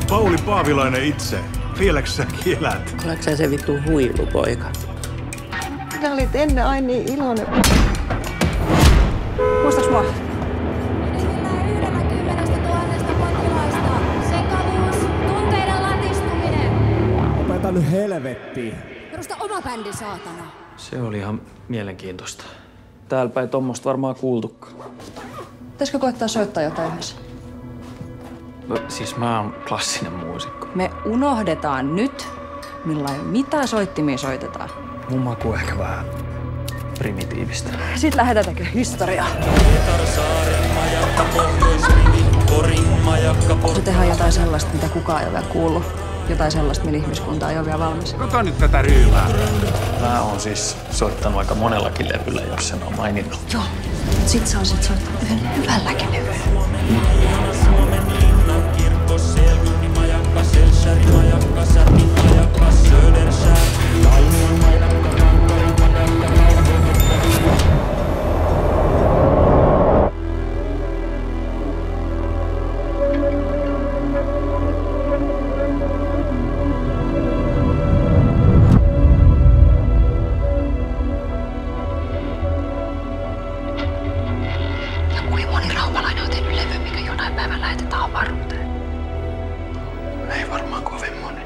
Pauli Paavilainen itse. Vieläks sä kielät? Oletko sä se vittu huilupoika? Sä olit ennen aina niin iloinen. Muistaks mua? Opeta nyt helvettiin. Perusta oma bändi, saatana. Se oli ihan mielenkiintoista. Täällä päin tommoista varmaan kuultukaan. Pitäisikö koettaa soittaa jotain yhdessä? No, siis mä oon klassinen muusikko. Me unohdetaan nyt, millain mitä soittimia soitetaan. Mun maku on ehkä vähän primitiivistä. Sitten lähdetään tekemään historiaa. Se tehdään jotain sellaista, mitä kukaan ei ole vielä kuullut. Jotain sellaista, millä ihmiskunta ei ole vielä valmis. Ota nyt tätä ryymää. Mä oon siis soittanut aika monellakin levyllä, jos sen on maininnut. Joo, sit sä olisit soittanut yhden hyvälläkin levyllä. Kuinka moni raumalainen on tehnyt levy, mikä jonain päivänä lähetetään avaruuteen? Ei varmaan kovin moni.